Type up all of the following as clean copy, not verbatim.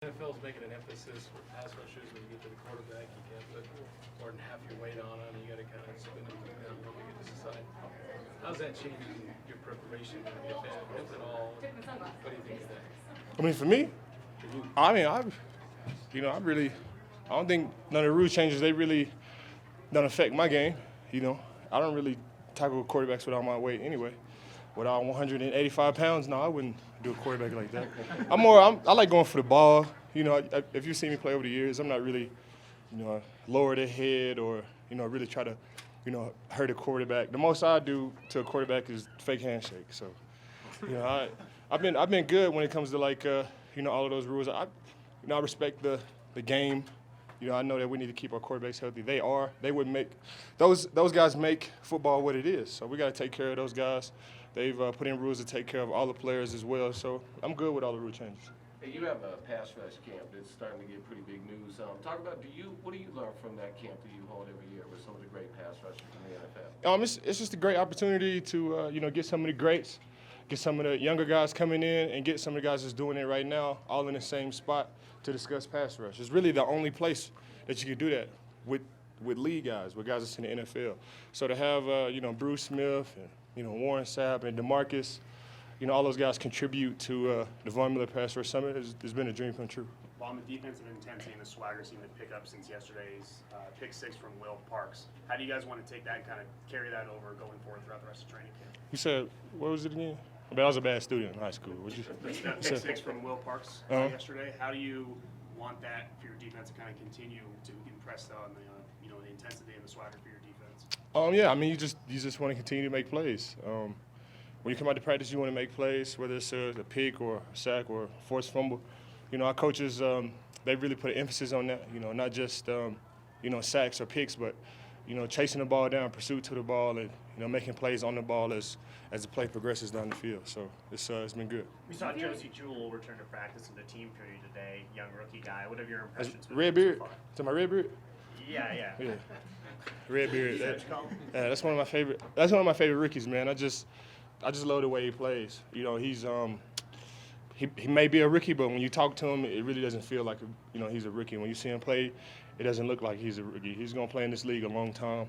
NFL is making an emphasis for pass rushers when you get to the quarterback. You can't put more than half your weight on them. You got to kind of spin them down to get to the side. How's that changing your preparation? If at all, what do you think of that? I mean, for me, I mean, I don't think none of the rule changes, they really don't affect my game. I don't really tackle quarterbacks without my weight anyway. Without 185 pounds, no, I wouldn't do a quarterback like that. I like going for the ball. If you've seen me play over the years, I'm not really, lower the head or, really try to, hurt a quarterback. The most I do to a quarterback is fake handshake. So, I've been good when it comes to all of those rules. I respect the game. I know that we need to keep our quarterbacks healthy. They would make those guys make football what it is. So we got to take care of those guys. They've put in rules to take care of all the players as well. So I'm good with all the rule changes. Hey, you have a pass rush camp that's starting to get pretty big news. Talk about what do you learn from that camp that you hold every year with some of the great pass rushers in the NFL? It's just a great opportunity to get some of the greats, get some of the younger guys coming in, and get some of the guys that's doing it right now all in the same spot to discuss pass rush. It's really the only place that you can do that with league guys, with guys that's in the NFL. So to have Bruce Smith and Warren Sapp and DeMarcus, all those guys contribute to the Von Miller Pass Rush Summit has been a dream come true. Well, on the defensive intensity and the swagger seemed to pick up since yesterday's pick six from Will Parks. How do you guys want to take that and kind of carry that over going forward throughout the rest of training camp? You said, what was it again? I was a bad student in high school. That pick six from Will Parks yesterday. How do you want that for your defense to kind of continue to impress on the the intensity and the swagger for your defense? Yeah, I mean, you just want to continue to make plays. When you come out to practice, you want to make plays, whether it's a pick or a sack or a forced fumble. Our coaches, they really put an emphasis on that. Not just sacks or picks, but chasing the ball down, pursuit to the ball, and making plays on the ball as the play progresses down the field. So it's been good. We saw Josie Jewell return to practice in the team period today, young rookie guy. What have your impressions been Red beard? To my red beard? Yeah. Red beard. That's one of my favorite. That's one of my favorite rookies, man. I just love the way he plays. He's he may be a rookie, but when you talk to him, it really doesn't feel like he's a rookie. When you see him play, it doesn't look like he's a rookie. He's gonna play in this league a long time.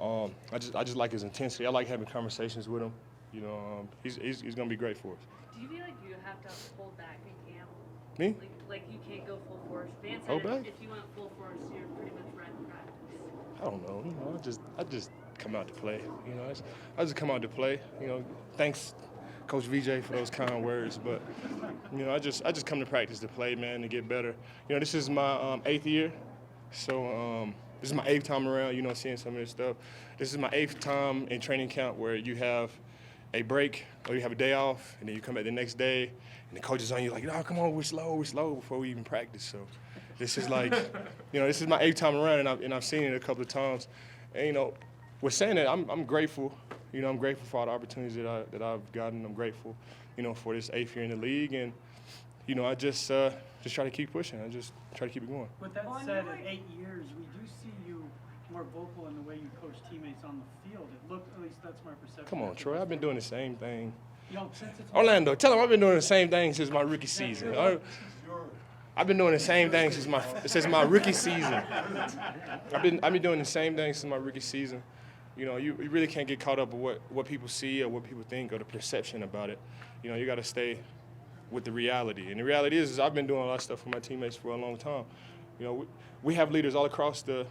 I just like his intensity. I like having conversations with him. He's gonna be great for us. Do you feel like you have to hold back in camp? Me? Like you can't go full force. Vance Hold said back? if you went full force, you're pretty much right in practice. I don't know. I just come out to play. I just come out to play. Thanks, Coach VJ, for those kind words. But I just come to practice to play, man, to get better. This is my 8th year, so this is my 8th time around. Seeing some of this stuff. This is my 8th time in training camp where you have a break or you have a day off, and then you come back the next day, and the coach is on you like, "No, come on, we're slow before we even practice." So this is like, this is my 8th time around, and I've seen it a couple of times. And with saying that, I'm grateful. I'm grateful for all the opportunities that I've gotten. I'm grateful, for this 8th year in the league, and I just try to keep pushing. I just try to keep it going. With that said, in 8 years, we do see you more vocal in the way you coach teammates on the field. It looked, at least that's my perception. Come on, Troy. I've been doing the same thing. Since it's Orlando, tell him I've been doing the same thing since my rookie season. I've been doing the same thing since my rookie season. I've been doing the same thing since my rookie season. You really can't get caught up with what people see or what people think or the perception about it. You got to stay with the reality. And the reality is I've been doing a lot of stuff for my teammates for a long time. We have leaders all across the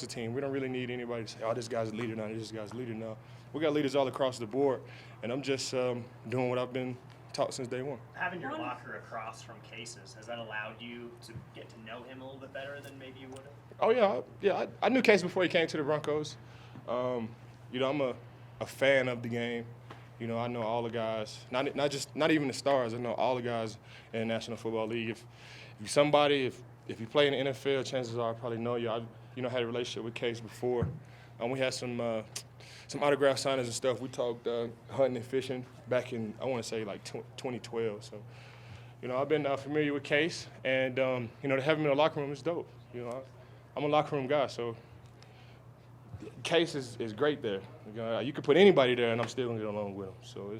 team. We don't really need anybody to say, "Oh, this guy's a leader now, this guy's a leader now." We got leaders all across the board, and I'm just doing what I've been taught since day one. Having your locker across from Case's, has that allowed you to get to know him a little bit better than maybe you would have? Oh, yeah. I knew Case before he came to the Broncos. I'm a fan of the game. I know all the guys, not even the stars. I know all the guys in the National Football League. If you play in the NFL, chances are I probably know you. I had a relationship with Case before. We had some autograph signings and stuff. We talked hunting and fishing back in, I want to say, like 2012. So, I've been familiar with Case, and, to have him in the locker room is dope. I'm a locker room guy, so Case is great there. You could put anybody there, and I'm still gonna get along with them. So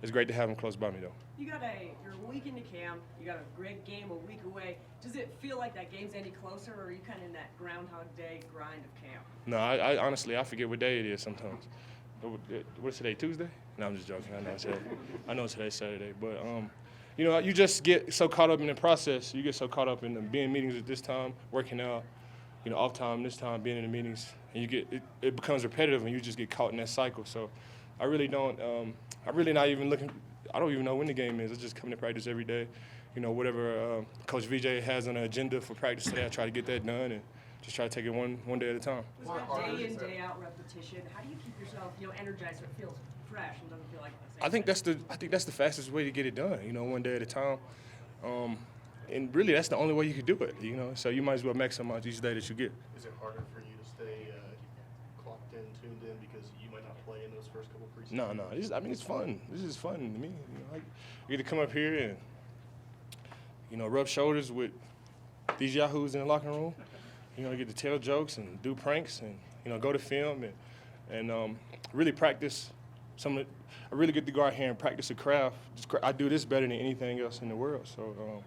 it's great to have them close by me, though. You're a week into camp. You got a great game a week away. Does it feel like that game's any closer, or are you kind of in that Groundhog Day grind of camp? No, I honestly forget what day it is sometimes. What's today? Tuesday? No, I'm just joking. I know today's Saturday, but you just get so caught up in the process. You get so caught up in being in meetings at this time, working out, off time this time, being in the meetings, and it becomes repetitive, and you just get caught in that cycle. So I really don't. I'm really not even looking. I don't even know when the game is. I just come to practice every day. Whatever Coach VJ has on the agenda for practice today, I try to get that done and just try to take it one day at a time. Was that day in, day out repetition? How do you keep yourself, energized so it feels fresh and doesn't feel like the same? I think that's the fastest way to get it done. One day at a time. And really, that's the only way you could do it. So you might as well maximize each day that you get. Is it harder for you to stay clocked in, tuned in, because you might not play in those first couple preseason? No. It's fun. This is fun to me. I get to come up here and rub shoulders with these yahoos in the locker room. I get to tell jokes and do pranks and go to film and really practice I really get to go out here and practice a craft. I do this better than anything else in the world. So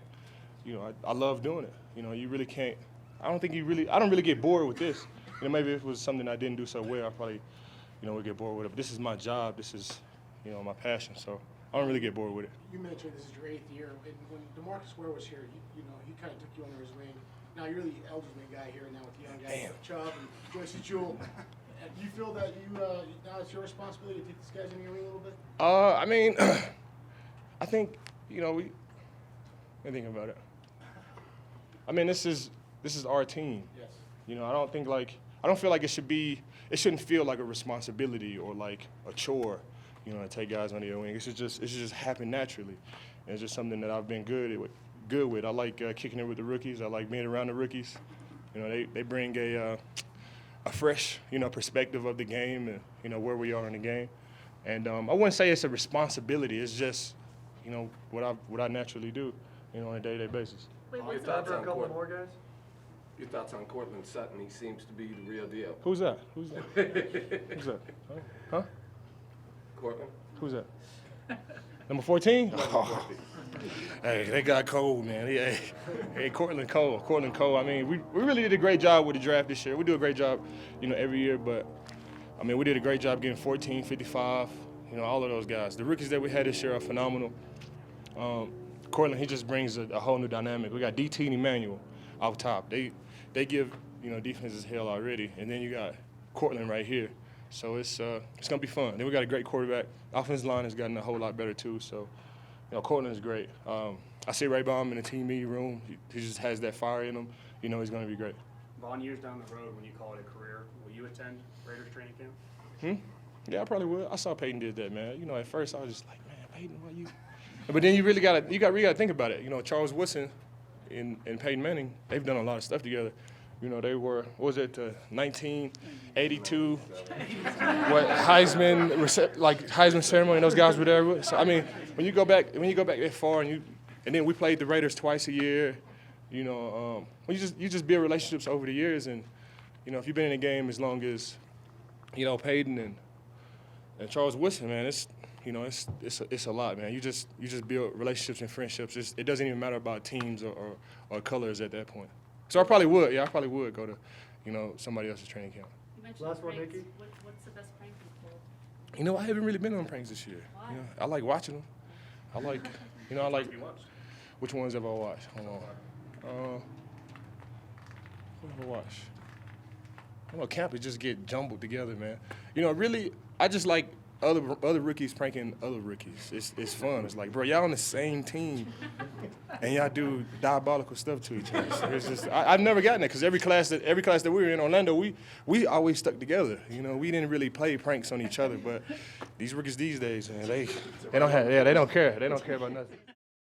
I love doing it. You really can't. I don't really get bored with this. Maybe if it was something I didn't do so well, I probably would get bored with it. But this is my job. This is my passion. So I don't really get bored with it. You mentioned this is your 8th year. And when DeMarcus Ware was here, he kind of took you under his wing. Now you're the elderly guy here now with the young guys, Chubb and Joyce Jewell. Do you feel that now it's your responsibility to take these guys in your ring a little bit? I think let me think about it. This is our team. Yes. I don't feel like it shouldn't feel like a responsibility or like a chore, to take guys under your wing. It should just happen naturally. And it's just something that I've been good with. I like kicking it with the rookies. I like being around the rookies. They bring a fresh, perspective of the game and, where we are in the game. And I wouldn't say it's a responsibility. It's just, what I naturally do, on a day-to-day basis. Wait, Your what's thoughts the on Couple more guys? Your thoughts on Cortland Sutton? He seems to be the real deal. Who's that? Who's that? Huh? Cortland? Who's that? Number 14? Oh. Hey, they got cold, man. Hey, Cortland Cole. We really did a great job with the draft this year. We do a great job, every year. But, we did a great job getting 14, 55, all of those guys. The rookies that we had this year are phenomenal. Cortland, he just brings a whole new dynamic. We got DT and Emmanuel off top. They give, defenses hell already. And then you got Cortland right here. So it's going to be fun. Then we got a great quarterback. Offensive line has gotten a whole lot better, too. So, Cortland is great. I see Ray Baum in the team meeting room. He just has that fire in him. He's going to be great. Vaughn, years down the road, when you call it a career, will you attend Raiders training camp? Yeah, I probably would. I saw Peyton did that, man. At first I was just like, man, Peyton, why you? But then you really got to think about it. Charles Woodson and Peyton Manning, they've done a lot of stuff together. They were, what was it, 1982, Heisman ceremony, and those guys were there. So, when you go back that far, and then we played the Raiders twice a year, you just build relationships over the years, and, if you've been in the game as long as, Peyton and Charles Woodson, man, it's a lot, man. You just build relationships and friendships. It doesn't even matter about teams or colors at that point. So I probably would go to, somebody else's training camp. You mentioned Last one, pranks. Nikki. What's the best prank you've pulled? I haven't really been on pranks this year. Why? I like watching them. I like. Have you watched? Which ones have I watched? Hold on. What have I watched? Campers just get jumbled together, man. Really, I just like other rookies pranking other rookies. It's fun. It's like, bro, y'all on the same team, and y'all do diabolical stuff to each other. So it's just I've never gotten it because every class that we were in Orlando, we always stuck together. We didn't really play pranks on each other. But these rookies these days, man, they don't care. They don't care about nothing.